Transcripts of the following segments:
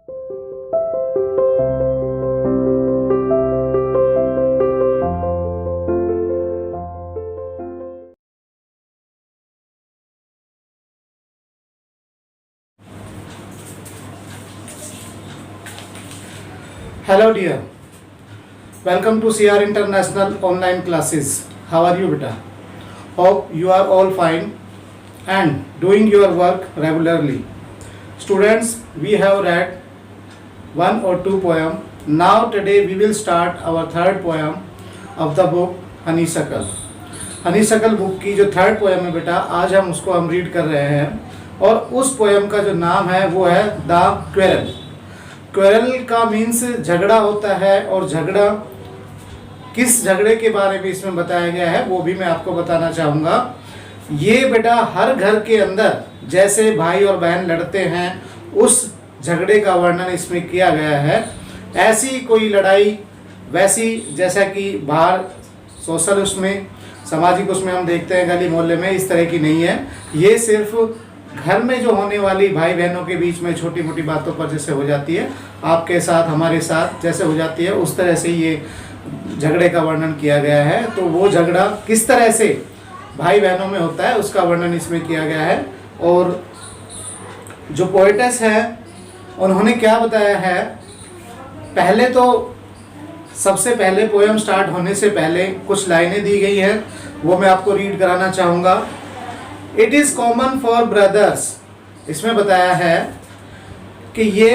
Hello dear, welcome to CR International online classes. How are you beta? Hope you are all fine and doing your work regularly. Students, we have read one or two poem. Now today we will start our third poem of the book Honeysuckle. Honeysuckle book की जो third poem है बेटा, आज हम read कर रहे हैं और उस पोएम का जो नाम है वो है द क्वेरल। क्वेरल का मीन्स झगड़ा होता है और झगड़ा किस झगड़े के बारे में इसमें बताया गया है वो भी मैं आपको बताना चाहूँगा। ये बेटा हर घर के अंदर जैसे भाई और बहन लड़ते हैं उस झगड़े का वर्णन इसमें किया गया है। ऐसी कोई लड़ाई वैसी जैसा कि बाहर सोशल उसमें सामाजिक उसमें हम देखते हैं गली मोहल्ले में, इस तरह की नहीं है। ये सिर्फ घर में जो होने वाली भाई बहनों के बीच में छोटी मोटी बातों पर जैसे हो जाती है, आपके साथ हमारे साथ जैसे हो जाती है, उस तरह से ये झगड़े का वर्णन किया गया है। तो वो झगड़ा किस तरह से भाई बहनों में होता है उसका वर्णन इसमें किया गया है। और जो पोएटेस है उन्होंने क्या बताया है, पहले तो सबसे पहले पोएम स्टार्ट होने से पहले कुछ लाइनें दी गई हैं, वो मैं आपको रीड कराना चाहूँगा। It is common for brothers, इसमें बताया है कि ये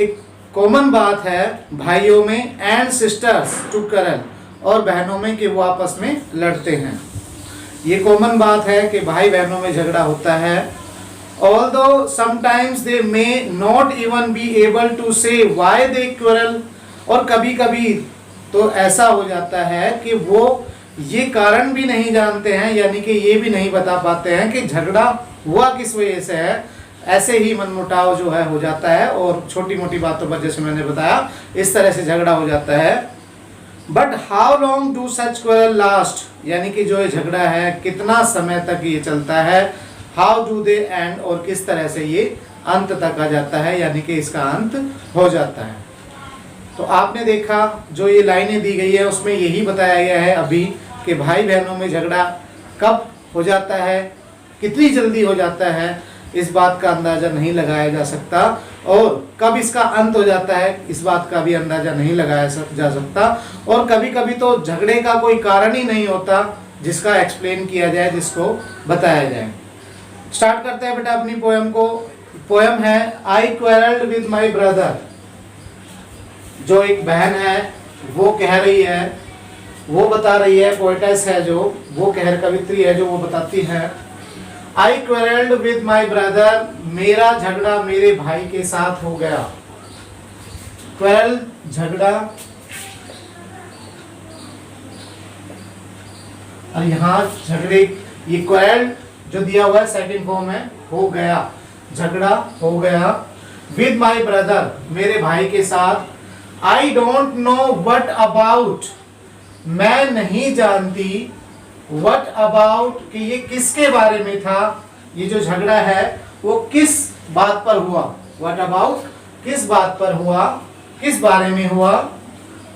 एक कॉमन बात है भाइयों में, एंड सिस्टर्स टू quarrel, और बहनों में कि वो आपस में लड़ते हैं। ये कॉमन बात है कि भाई बहनों में झगड़ा होता है। Although sometimes they may not even be able to say why they quarrel, और कभी कभी तो ऐसा हो जाता है कि वो ये कारण भी नहीं जानते हैं, यानी कि ये भी नहीं बता पाते हैं कि झगड़ा हुआ किस वजह से है। ऐसे ही मनमुटाव जो है हो जाता है और छोटी मोटी बातों पर जैसे मैंने बताया इस तरह से झगड़ा हो जाता है। But how long do such quarrel last, यानी कि जो ये झगड़ा है कितना समय तक ये चलता है। हाउ डू दे एंड, और किस तरह से ये अंत तक आ जाता है, यानी कि इसका अंत हो जाता है। तो आपने देखा जो ये लाइनें दी गई है उसमें यही बताया गया है अभी कि भाई बहनों में झगड़ा कब हो जाता है, कितनी जल्दी हो जाता है, इस बात का अंदाज़ा नहीं लगाया जा सकता, और कब इसका अंत हो जाता है इस बात का भी अंदाज़ा नहीं लगाया जा सकता। और कभी कभी तो झगड़े का कोई कारण ही नहीं होता जिसका एक्सप्लेन किया जाए, जिसको बताया जाए। स्टार्ट करते हैं बेटा अपनी पोएम को। पोएम है आई क्वेरल्ड विद माई ब्रदर। जो एक बहन है वो कह रही है, वो बता रही है, पोएटेस है जो, वो कवित्री है जो वो बताती है आई क्वेरल्ड विद माई ब्रदर, मेरा झगड़ा मेरे भाई के साथ हो गया। क्वेरल झगड़ा, और यहाँ झगड़े, ये क्वेरल जो दिया हुआ है सेकंड फॉर्म है, हो गया, झगड़ा हो गया। विद माई ब्रदर, मेरे भाई के साथ। I don't know what about, मैं नहीं जानती, वट अबाउट कि ये किसके बारे में था, ये जो झगड़ा है वो किस बात पर हुआ। वट अबाउट, किस बात पर हुआ, किस बारे में हुआ।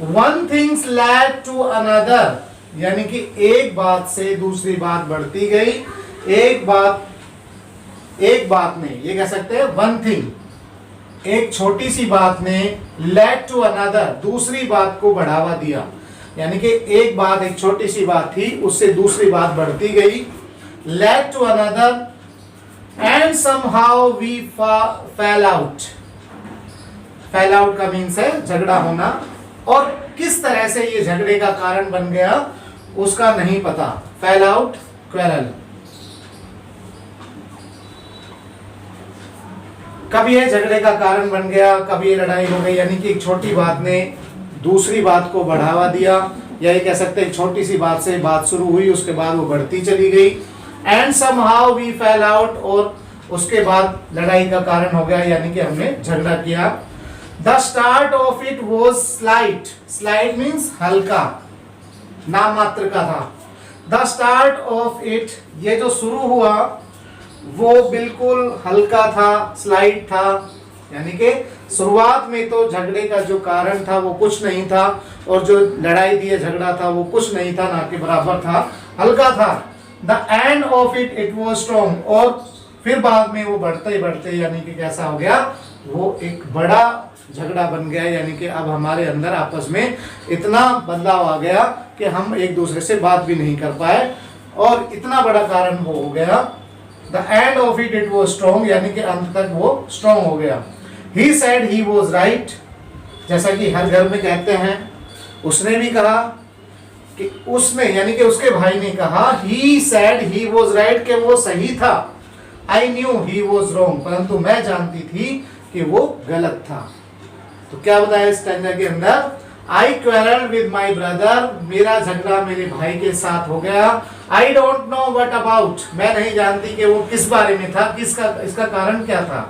One things led to another, यानी कि एक बात से दूसरी बात बढ़ती गई। एक बात ने, ये कह सकते हैं वन थिंग, एक छोटी सी बात ने लेड टू अनदर, दूसरी बात को बढ़ावा दिया। यानी कि एक बात, एक छोटी सी बात थी, उससे दूसरी बात बढ़ती गई। Led to another and somehow we fell out. Fell out का मीन्स है झगड़ा होना, और किस तरह से ये झगड़े का कारण बन गया उसका नहीं पता। Fail out, quarrel. कभी ये झगड़े का कारण बन गया, कभी ये लड़ाई हो गई, यानी कि एक छोटी बात ने दूसरी बात को बढ़ावा दिया, या ये कह सकते हैं एक छोटी सी बात से बात शुरू हुई, उसके बाद वो बढ़ती चली गई। And somehow we fell out, और उसके बाद लड़ाई का कारण हो गया, यानी कि हमने झगड़ा किया। The start of it was slight. Slight means हल्का, नाम मात्र का था। द स्टार्ट ऑफ इट, ये जो शुरू हुआ वो बिल्कुल हल्का था, स्लाइट था, यानी कि शुरुआत में तो झगड़े का जो कारण था वो कुछ नहीं था, और जो लड़ाई दिए झगड़ा था वो कुछ नहीं था, ना के बराबर था, हल्का था। The end of it it was strong, और फिर बाद में वो बढ़ते बढ़ते यानी कि कैसा हो गया, वो एक बड़ा झगड़ा बन गया। यानी कि अब हमारे अंदर आपस में इतना बदलाव आ गया कि हम एक दूसरे से बात भी नहीं कर पाए, और इतना बड़ा कारण वो हो गया। The end of it it was strong, यानी कि अंत तक वो स्ट्रॉन्ग हो गया। He said he was right, जैसा कि हर घर में कहते हैं, उसने भी कहा कि उसने यानी कि उसके भाई ने कहा, he said he was right, कि वो सही था। I knew he was wrong, परंतु मैं जानती थी कि वो गलत था। तो क्या बताया इस स्टैंजा के अंदर, आई क्वेरल्ड विद माई ब्रदर, मेरा झगड़ा मेरे भाई के साथ हो गया। I don't know what about, मैं नहीं जानती कि वो किस बारे में था, इसका कारण क्या था।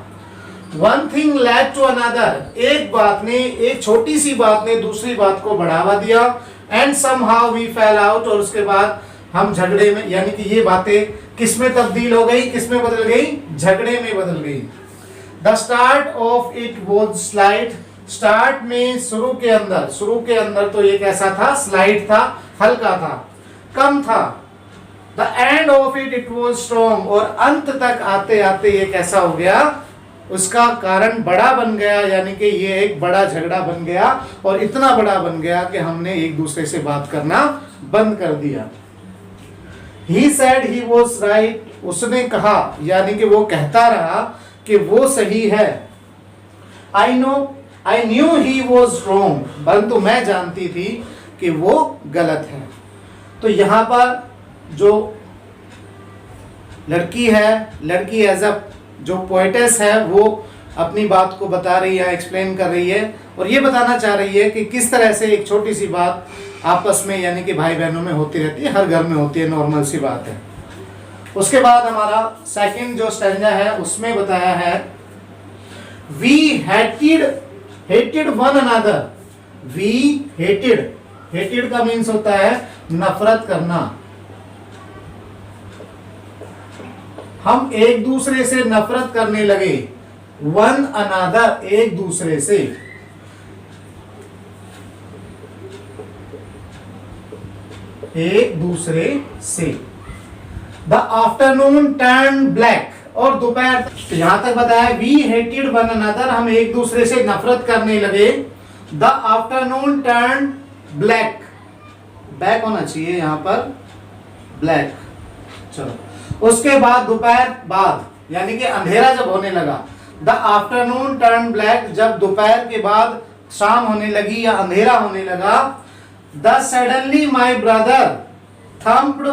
One thing led to another, एक बात ने, एक छोटी सी बात ने दूसरी बात को बढ़ावा दिया। And somehow we fell out, और उसके बाद हम झगड़े में, यानी कि ये बातें किस में तब्दील हो गई, किस में बदल गई, झगड़े में बदल गई। The start of it was slight, start में शुरू के अंदर तो ये कैसा था, स्लाइट था, हल्का था, कम था। The end of it it was strong, और अंत तक आते आते ये कैसा हो गया, उसका कारण बड़ा बन गया। यानी कि ये एक बड़ा झगड़ा बन गया, और इतना बड़ा बन गया कि हमने एक दूसरे से बात करना बंद कर दिया। He said he was right, उसने कहा, यानी कि वो कहता रहा कि वो सही है। I knew he was wrong, परंतु मैं जानती थी कि वो गलत है। तो यहाँ पर जो लड़की है, लड़की एज अ जो पोएटेस है, वो अपनी बात को बता रही है, एक्सप्लेन कर रही है, और ये बताना चाह रही है कि किस तरह से एक छोटी सी बात आपस में यानी कि भाई बहनों में होती रहती है, हर घर में होती है, नॉर्मल सी बात है। उसके बाद हमारा सेकंड जो स्टैंजा है उसमें बताया है, we hated one another, we hated का मीन्स होता है नफरत करना। हम एक दूसरे से नफरत करने लगे, वन अनदर, एक दूसरे से। एक दूसरे से। द आफ्टरनून टर्न ब्लैक, और दोपहर, यहां तक बताया वी हेटेड वन अनदर, हम एक दूसरे से नफरत करने लगे। The afternoon turn black, back होना चाहिए यहां पर, ब्लैक। चलो, उसके बाद दोपहर बाद, यानी कि अंधेरा जब होने लगा, द आफ्टरनून टर्न ब्लैक, जब दोपहर के बाद शाम होने लगी या अंधेरा होने लगा। The suddenly my brother thumped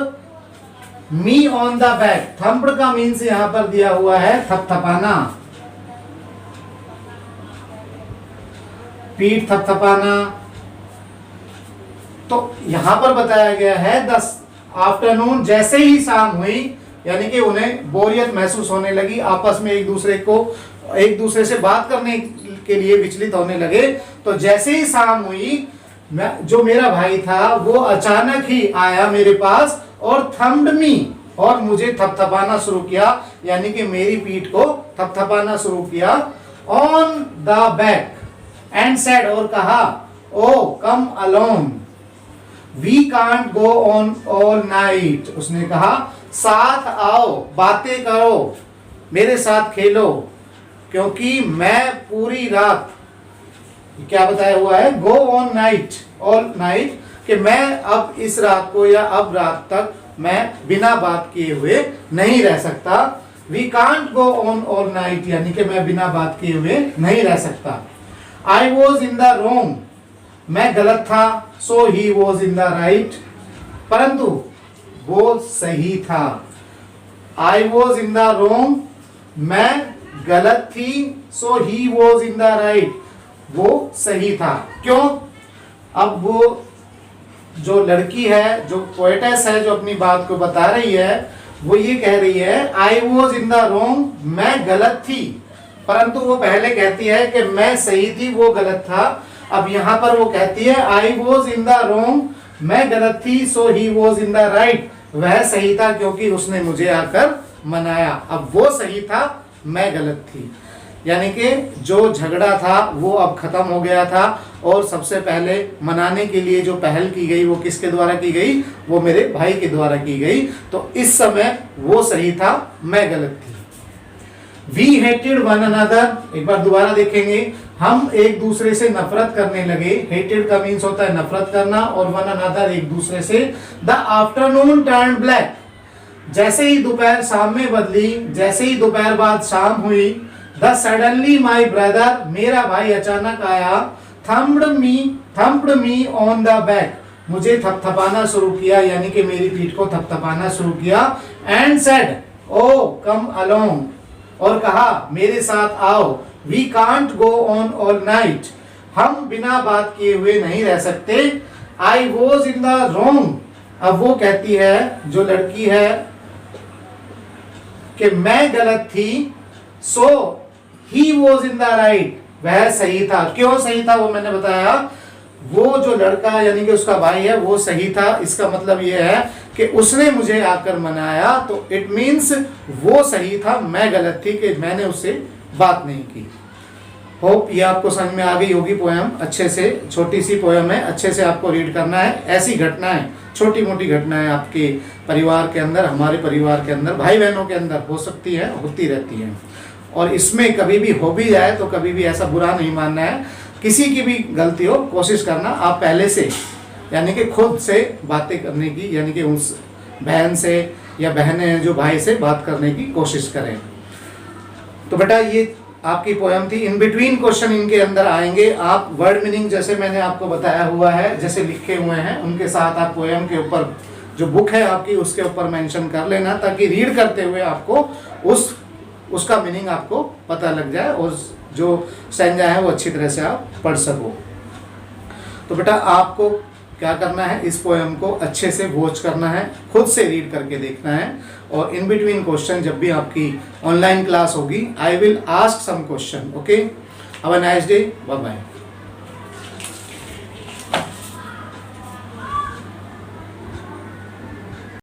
me on the back, thumped का मीन्स यहां पर दिया हुआ है थपथपाना, पीठ थपथपाना। तो यहां पर बताया गया है द आफ्टरनून, जैसे ही शाम हुई, यानी कि उन्हें बोरियत महसूस होने लगी, आपस में एक दूसरे से बात करने के लिए विचलित होने लगे। तो जैसे ही शाम हुई, जो मेरा भाई था वो अचानक ही आया मेरे पास, और थम्प्ड मी, और मुझे थपथपाना शुरू किया, यानी कि मेरी पीठ को थपथपाना शुरू किया। On the back, and said, और कहा, oh come alone, we can't go on all night, उसने कहा साथ आओ, बातें करो, मेरे साथ खेलो, क्योंकि मैं पूरी रात, क्या बताया हुआ है, go on night, all night, कि मैं अब इस रात को या अब रात तक मैं बिना बात किए हुए नहीं रह सकता। We can't go on all night, यानी कि मैं बिना बात किए हुए नहीं रह सकता। I was in the wrong, मैं गलत था, so he was in the right, परंतु वो सही था। I was in the wrong, मैं गलत थी, so he was in the right, वो सही था। क्यों? अब वो जो लड़की है, जो पोएटेस है, जो अपनी बात को बता रही है, वो ये कह रही है, I was in the wrong, मैं गलत थी, परंतु वो पहले कहती है कि मैं सही थी, वो गलत था। अब यहां पर वो कहती है, I was in the wrong, मैं गलत थी, so he was in the right, वह सही था क्योंकि उसने मुझे आकर मनाया। अब वो सही था, मैं गलत थी। यानी कि जो झगड़ा था वो अब खत्म हो गया था, और सबसे पहले मनाने के लिए जो पहल की गई वो किसके द्वारा की गई, वो मेरे भाई के द्वारा की गई। तो इस समय वो सही था, मैं गलत थी। We hated one another, एक बार दोबारा देखेंगे, हम एक दूसरे से नफरत करने लगे। hated का मीन्स होता है नफरत करना, और one another एक दूसरे से। The afternoon turned black, जैसे ही दोपहर शाम में बदली, जैसे ही दोपहर बाद शाम हुई। The suddenly my brother, मेरा भाई अचानक आया। thumped me on the back, मुझे थपथपाना शुरू किया, यानी कि मेरी पीठ को थपथपाना शुरू किया। And said, oh come along, और कहा मेरे साथ आओ। We can't go on all night, हम बिना बात किए हुए नहीं रह सकते। I was in the wrong, अब वो कहती है, जो लड़की है, कि मैं गलत थी। So he was in the right, वह सही था। क्यों सही था वो मैंने बताया। वो जो लड़का यानी कि उसका भाई है वो सही था, इसका मतलब ये है कि उसने मुझे आकर मनाया, तो इट मीन्स वो सही था, मैं गलत थी कि मैंने उससे बात नहीं की। होप ये आपको समझ में आ गई होगी पोएम। अच्छे से, छोटी सी पोएम है, अच्छे से आपको रीड करना है। ऐसी घटनाएं, छोटी मोटी घटनाएं आपके परिवार के अंदर, हमारे परिवार के अंदर, भाई बहनों के अंदर हो सकती है, होती रहती हैं। और इसमें कभी भी हो भी जाए तो कभी भी ऐसा बुरा नहीं मानना है। किसी की भी गलती हो, कोशिश करना आप पहले से, यानी कि खुद से बातें करने की, यानी कि उस बहन से या बहनें हैं जो भाई से बात करने की कोशिश करें। तो बेटा ये आपकी पोएम थी। इन बिटवीन क्वेश्चन इनके अंदर आएंगे। आप वर्ड मीनिंग जैसे मैंने आपको बताया हुआ है, जैसे लिखे हुए हैं, उनके साथ आप पोएम के ऊपर जो बुक है आपकी उसके ऊपर मेंशन कर लेना, ताकि रीड करते हुए आपको उसका मीनिंग आपको पता लग जाए और जो स्टैंजा है वो अच्छी तरह से आप पढ़ सको। तो बेटा आपको क्या करना है, इस पोएम को अच्छे से वॉच करना है, खुद से रीड करके देखना है। और इन बिटवीन क्वेश्चन जब भी आपकी ऑनलाइन क्लास होगी, I will ask some question. Okay, have a nice day, bye bye.